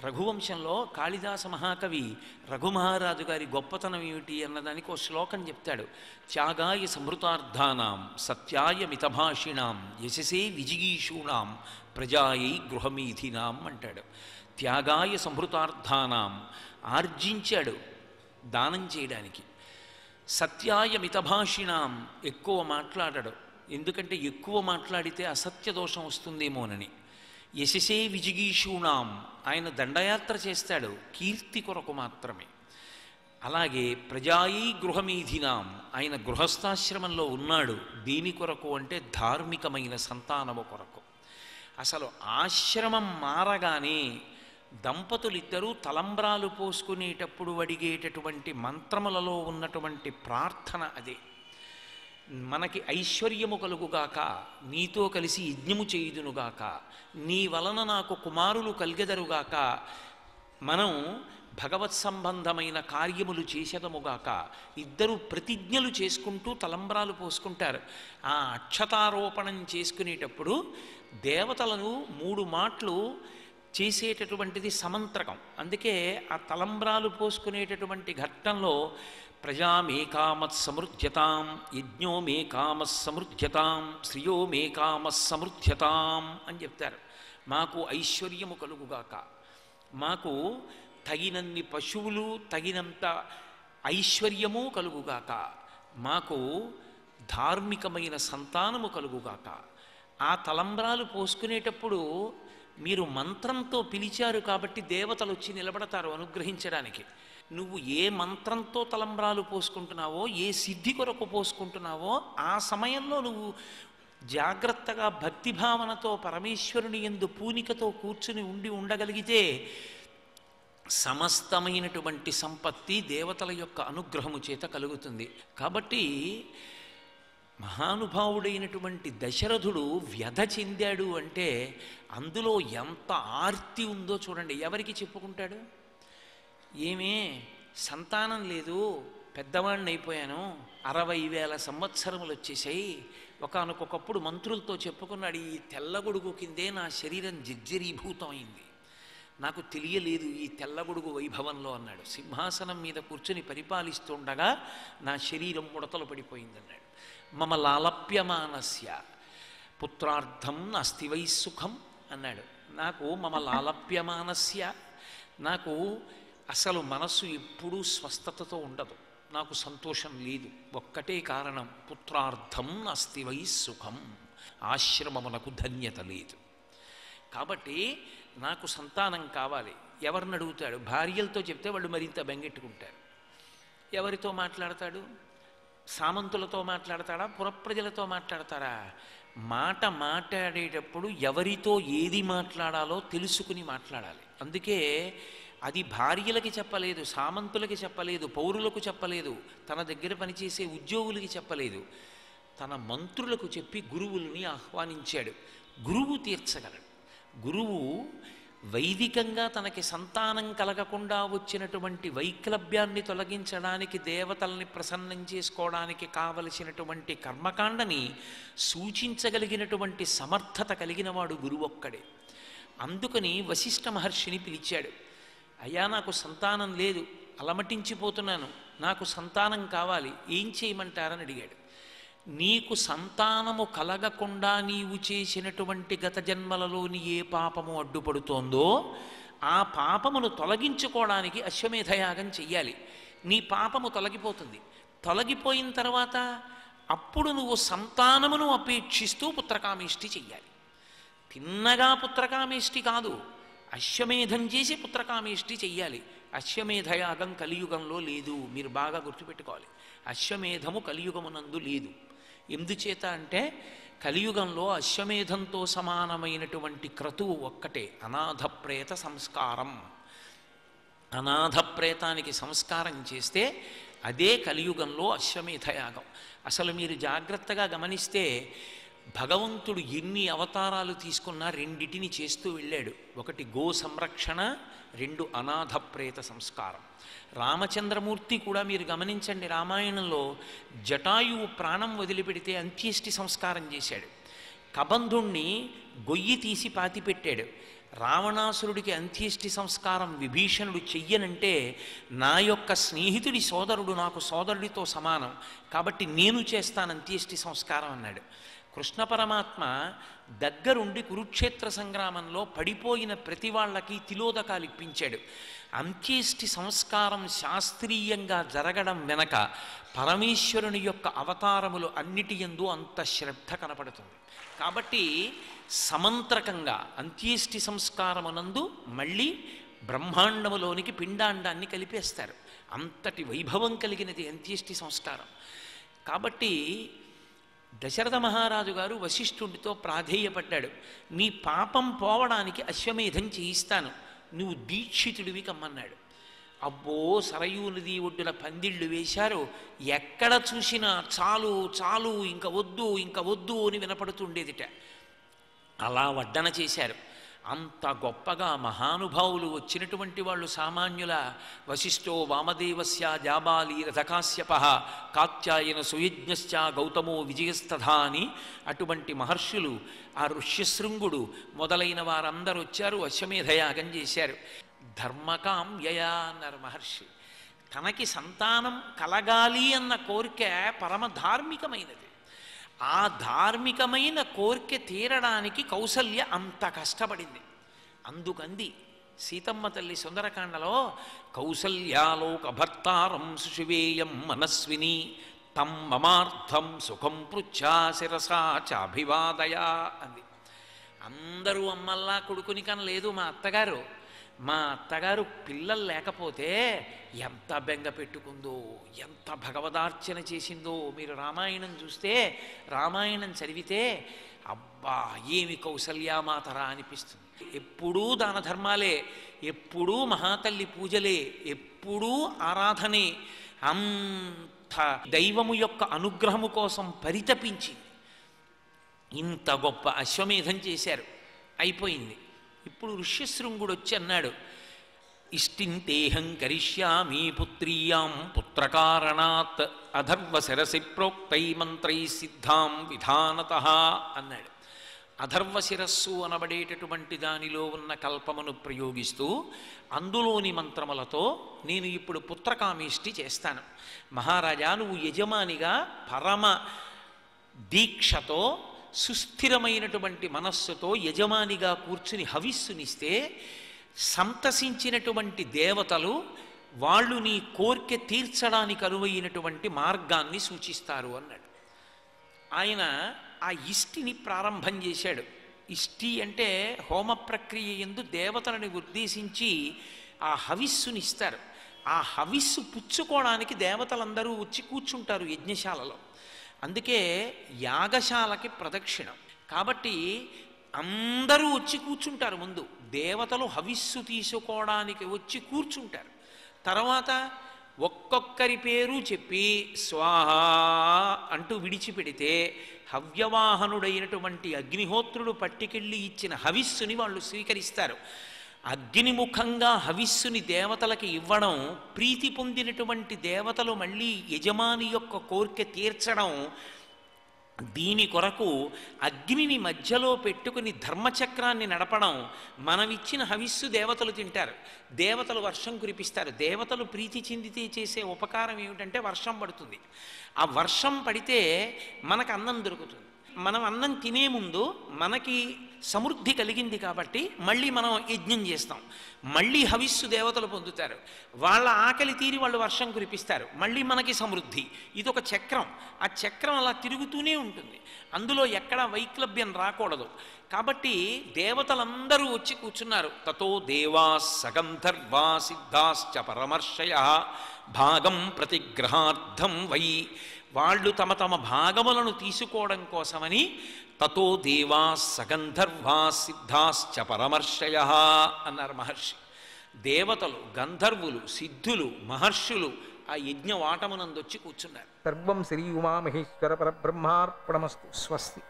రఘువంశంలో కాళిదాస మహాకవి రఘుమహారాజు గారి గొప్పతనం ఏమిటి అన్నదానికి ఒక శ్లోకం చెప్తాడు. త్యాగాయ సమృతార్థానాం సత్యాయ మితభాషిణాం యశసే విజిగీషూణాం ప్రజాయై గృహమీధినాం అంటాడు. త్యాగాయ సమృతార్థానాం, ఆర్జించాడు దానం చేయడానికి. సత్యాయ మితభాషిణాం, ఎక్కువ మాట్లాడడు, ఎందుకంటే ఎక్కువ మాట్లాడితే అసత్య దోషం వస్తుందేమోనని. యశసే విజిగీషూణాం, ఆయన దండయాత్ర చేస్తాడు కీర్తి కొరకు మాత్రమే. అలాగే ప్రజాయీ గృహమీధినాం, ఆయన గృహస్థాశ్రమంలో ఉన్నాడు దేని కొరకు అంటే ధార్మికమైన సంతానము కొరకు. అసలు ఆశ్రమం మారగానే దంపతులిద్దరూ తలంబ్రాలు పోసుకునేటప్పుడు అడిగేటటువంటి మంత్రములలో ఉన్నటువంటి ప్రార్థన అదే. మనకి ఐశ్వర్యము కలుగుగాక, నీతో కలిసి యజ్ఞము చేయుదునుగాక, నీ వలన నాకు కుమారులు కలిగెదరుగాక, మనం భగవత్ సంబంధమైన కార్యములు చేసేదముగాక. ఇద్దరు ప్రతిజ్ఞలు చేసుకుంటూ తలంబ్రాలు పోసుకుంటారు. ఆ అక్షతారోపణం చేసుకునేటప్పుడు దేవతలను 3 మాటలు చేసేటటువంటిది సమంత్రకం. అందుకే ఆ తలంబ్రాలు పోసుకునేటటువంటి ఘట్టంలో ప్రజామేకామత్ సమృద్ధ్యతాం, యజ్ఞో మేకామస్ సమృద్ధ్యతాం, శ్రియో మేకామస్ సమృద్ధ్యతాం అని చెప్తారు. మాకు ఐశ్వర్యము కలుగుగాక, మాకు తగినన్ని పశువులు తగినంత ఐశ్వర్యము కలుగుగాక, మాకు ధార్మికమైన సంతానము కలుగుగాక. ఆ తలంబ్రాలు పోసుకునేటప్పుడు మీరు మంత్రంతో పిలిచారు కాబట్టి దేవతలు వచ్చి నిలబడతారు అనుగ్రహించడానికి. నువ్వు ఏ మంత్రంతో తలంబ్రాలు పోసుకుంటున్నావో, ఏ సిద్ధి కొరకు పోసుకుంటున్నావో ఆ సమయంలో నువ్వు జాగ్రత్తగా భక్తిభావనతో పరమేశ్వరుని యందు పూనికతో కూర్చుని ఉండగలిగితే సమస్తమైనటువంటి సంపత్తి దేవతల యొక్క అనుగ్రహము చేత కలుగుతుంది. కాబట్టి మహానుభావుడైనటువంటి దశరథుడు వ్యధ చెందాడు అంటే అందులో ఎంత ఆర్తి ఉందో చూడండి. ఎవరికి చెప్పుకుంటాడు? ఏమే సంతానం లేదు, పెద్దవాడిని అయిపోయాను, 60,000 సంవత్సరములు వచ్చేసాయి. ఒకానొకప్పుడు మంత్రులతో చెప్పుకున్నాడు, ఈ తెల్లగొడుగు కిందే నా శరీరం జర్జరీభూతం అయింది, నాకు తెలియలేదు ఈ తెల్లగొడుగు వైభవంలో అన్నాడు. సింహాసనం మీద కూర్చుని పరిపాలిస్తుండగా నా శరీరం ముడతలు పడిపోయిందన్నాడు. మమ లాలప్యమానస్య పుత్రార్థం నాస్తి వై సుఖం అన్నాడు. నాకు మమ లాలప్యమానస్య, నాకు అసలు మనస్సు ఎప్పుడూ స్వస్థతతో ఉండదు, నాకు సంతోషం లేదు. ఒక్కటే కారణం, పుత్రార్థం నాస్తి వై సుఖం, ఆశ్రమమునకు ధన్యత లేదు. కాబట్టి నాకు సంతానం కావాలి. ఎవరిని అడుగుతాడు? భార్యలతో చెప్తే వాళ్ళు మరింత బెంగెట్టుకుంటారు. ఎవరితో మాట్లాడతాడు? సామంతులతో మాట్లాడతాడా? పురప్రజలతో మాట్లాడతారా? మాట్లాడేటప్పుడు ఎవరితో ఏది మాట్లాడాలో తెలుసుకుని మాట్లాడాలి. అందుకే అది భార్యలకి చెప్పలేదు, సామంతులకి చెప్పలేదు, పౌరులకు చెప్పలేదు, తన దగ్గర పనిచేసే ఉద్యోగులకి చెప్పలేదు, తన మంత్రులకు చెప్పి గురువుల్ని ఆహ్వానించాడు. గురువు తీర్చగలడు. గురువు వైదికంగా తనకి సంతానం కలగకుండా వచ్చినటువంటి వైక్లభ్యాన్ని తొలగించడానికి, దేవతల్ని ప్రసన్నం చేసుకోవడానికి కావలసినటువంటి కర్మకాండని సూచించగలిగినటువంటి సమర్థత కలిగినవాడు గురువు ఒక్కడే. అందుకని వశిష్ఠ మహర్షిని పిలిచాడు. అయ్యా, నాకు సంతానం లేదు, అలమటించిపోతున్నాను, నాకు సంతానం కావాలి, ఏం చేయమంటారని అడిగాడు. నీకు సంతానము కలగకుండా నీవు చేసినటువంటి గత జన్మలలోని ఏ పాపము అడ్డుపడుతోందో ఆ పాపమును తొలగించుకోవడానికి అశ్వమేధయాగం చెయ్యాలి. నీ పాపము తొలగిపోతుంది. తొలగిపోయిన తర్వాత అప్పుడు నువ్వు సంతానమును అపేక్షిస్తూ పుత్రకామేష్టి చెయ్యాలి. తిన్నగా పుత్రకామేష్టి కాదు, అశ్వమేధం చేసి పుత్రకామేష్టి చెయ్యాలి. అశ్వమేధయాగం కలియుగంలో లేదు, మీరు బాగా గుర్తుపెట్టుకోవాలి. అశ్వమేధము కలియుగమునందు లేదు. ఎందుచేత అంటే కలియుగంలో అశ్వమేధంతో సమానమైనటువంటి క్రతువు ఒక్కటే, అనాథ ప్రేత సంస్కారం. అనాథ ప్రేతానికి సంస్కారం చేస్తే అదే కలియుగంలో అశ్వమేధయాగం. అసలు మీరు జాగ్రత్తగా గమనిస్తే భగవంతుడు ఎన్ని అవతారాలు తీసుకున్నా రెండిటిని చేస్తూ వెళ్ళాడు. ఒకటి గో సంరక్షణ, 2 అనాథ ప్రేత సంస్కారం. రామచంద్రమూర్తి కూడా మీరు గమనించండి, రామాయణంలో జటాయువు ప్రాణం వదిలిపెడితే అంత్యేష్టి సంస్కారం చేశాడు. కబంధుణ్ణి గొయ్యి తీసి పాతిపెట్టాడు. రావణాసురుడికి అంత్యేష్టి సంస్కారం విభీషణుడు చెయ్యనంటే నా యొక్క స్నేహితుడి సోదరుడు నాకు సోదరుడితో సమానం, కాబట్టి నేను చేస్తాను అంత్యేష్టి సంస్కారం అన్నాడు. కృష్ణ పరమాత్మ దగ్గరుండి కురుక్షేత్ర సంగ్రామంలో పడిపోయిన ప్రతి వాళ్ళకి తిలోదకాలు ఇప్పించాడు. అంత్యేష్టి సంస్కారం శాస్త్రీయంగా జరగడం వెనక పరమేశ్వరుని యొక్క అవతారములు అన్నిటి యందు అంత శ్రద్ధ కనపడుతుంది. కాబట్టి సమంత్రకంగా అంత్యేష్టి సంస్కారమునందు మళ్ళీ బ్రహ్మాండములోనికి పిండాండాన్ని కలిపేస్తారు. అంతటి వైభవం కలిగినది అంత్యేష్టి సంస్కారం. కాబట్టి దశరథ మహారాజు గారు వశిష్ఠుడితో ప్రాధేయపడ్డాడు, నీ పాపం పోవడానికి అశ్వమేధం చేయిస్తాను, నువ్వు దీక్షితుడివి కమ్మన్నాడు. అబ్బో, సరయూ నది ఒడ్డున పందిళ్ళు వేశారు, ఎక్కడ చూసినా చాలు చాలు ఇంక వద్దు ఇంక వద్దు అని వినపడుతుండేదిట. అలా వడ్డన చేశారు. అంత గొప్పగా మహానుభావులు వచ్చినటువంటి వాళ్ళు సామాన్యుల. వశిష్ఠో వామదేవస్య జాబాలి రథకాశ్యప కాత్యాయన సుయజ్ఞశ్చ గౌతమో విజయస్తథా అని అటువంటి మహర్షులు, ఆ ఋష్యశృంగుడు మొదలైన వారందరూ వచ్చారు, అశ్వమేధయాగం చేశారు. ధర్మకామ్యయ అన్నారు మహర్షి. తనకి సంతానం కలగాలి అన్న కోరిక పరమ ధార్మికమైనది. ఆ ధార్మికమైన కోరిక తీరడానికి కౌసల్య అంత కష్టపడింది. అందుకంది సీతమ్మ తల్లి సుందరకాండలో, కౌసల్యాలోక భర్తారం సుషివేయం మనస్విని తం మమార్థం సుఖం పృచ్ఛా శిరసా చాభివాదయా అంది. అందరూ అమ్మల్లా కొడుకుని కనలేదు మా అత్తగారు పిల్లలు లేకపోతే ఎంత బెంగ పెట్టుకుందో, ఎంత భగవదార్చన చేసిందో. మీరు రామాయణం చూస్తే, రామాయణం చదివితే అబ్బా ఏమి కౌసల్యామాతరా అనిపిస్తుంది. ఎప్పుడూ దాన ధర్మాలే, ఎప్పుడూ మహాతల్లి పూజలే, ఎప్పుడూ ఆరాధనే. అంత దైవము యొక్క అనుగ్రహము కోసం పరితపించి ఇంత గొప్ప అశ్వమేధం చేశారు. అయిపోయింది. ఇప్పుడు ఋష్యశృంగుడు వచ్చి అన్నాడు, ఇష్టింతేహం కరిష్యామి పుత్రీయాం పుత్రకారణాత్ అధర్వ శిరసి ప్రోక్తై మంత్రై సిద్ధాం విధానతః అన్నాడు. అధర్వ శిరస్సు అనబడేటటువంటి దానిలో ఉన్న కల్పమును ప్రయోగిస్తూ అందులోని మంత్రములతో నేను ఇప్పుడు పుత్రకామేష్టి చేస్తాను. మహారాజా, నువ్వు యజమానిగా పరమ దీక్షతో సుస్థిరమైనటువంటి మనస్సుతో యజమానిగా కూర్చుని హవిస్సునిస్తే సంతసించినటువంటి దేవతలు వాళ్ళు నీ కోర్కె తీర్చడానికి అనువైనటువంటి మార్గాన్ని సూచిస్తారు అన్నాడు. ఆయన ఆ ఇష్టిని ప్రారంభం చేశాడు. ఇష్టి అంటే హోమ ప్రక్రియ యందు దేవతలను ఉద్దేశించి ఆ హవిస్సునిస్తారు. ఆ హవిస్సు పుచ్చుకోవడానికి దేవతలందరూ వచ్చి కూర్చుంటారు యజ్ఞశాలలో. అందుకే యాగశాలకి ప్రదక్షిణం. కాబట్టి అందరూ వచ్చి కూర్చుంటారు. ముందు దేవతలు హవిస్సు తీసుకోవడానికి వచ్చి కూర్చుంటారు. తర్వాత ఒక్కొక్కరి పేరు చెప్పి స్వాహ అంటూ విడిచిపెడితే హవ్యవాహనుడైనటువంటి అగ్నిహోత్రుడు పట్టుకెళ్ళి ఇచ్చిన హవిస్సుని వాళ్ళు స్వీకరిస్తారు. అగ్నిముఖంగా హవిస్సుని దేవతలకి ఇవ్వడం, ప్రీతి పొందినటువంటి దేవతలు మళ్ళీ యజమాని యొక్క కోరిక తీర్చడం. దీని కొరకు అగ్నిని మధ్యలో పెట్టుకుని ధర్మచక్రాన్ని నడపడం. మనమిచ్చిన హవిస్సు దేవతలు తింటారు, దేవతలు వర్షం కురిపిస్తారు. దేవతలు ప్రీతి చెందితే చేసే ఉపకారం ఏమిటంటే వర్షం పడుతుంది. ఆ వర్షం పడితే మనకు అన్నం దొరుకుతుంది. మనం అన్నం తినే ముందు మనకి సమృద్ధి కలిగింది కాబట్టి మళ్ళీ మనం యజ్ఞం చేస్తాం. మళ్ళీ హవిస్సు దేవతలు పొందుతారు, వాళ్ళ ఆకలి తీరి వాళ్ళు వర్షం కురిపిస్తారు, మళ్ళీ మనకి సమృద్ధి. ఇదొక చక్రం. ఆ చక్రం అలా తిరుగుతూనే ఉంటుంది. అందులో ఎక్కడా వైక్లభ్యం రాకూడదు. కాబట్టి దేవతలందరూ వచ్చి కూర్చున్నారు. తతో దేవా సగంధర్వా సిద్ధాశ్చ పరమర్షయ భాగం ప్రతిగ్రహార్థం వై. వాళ్ళు తమ తమ భాగములను తీసుకోవడం కోసమని తతో దేవా సగంధర్వా సిద్ధాశ్చ పరమర్షయ అన్నారు మహర్షి. దేవతలు, గంధర్వులు, సిద్ధులు, మహర్షులు ఆ యజ్ఞ వాటమునందొచ్చి కూర్చున్నారు. సర్వం శ్రీ ఉమామహేశ్వర పరబ్రహ్మార్పణమస్తు. స్వస్తి.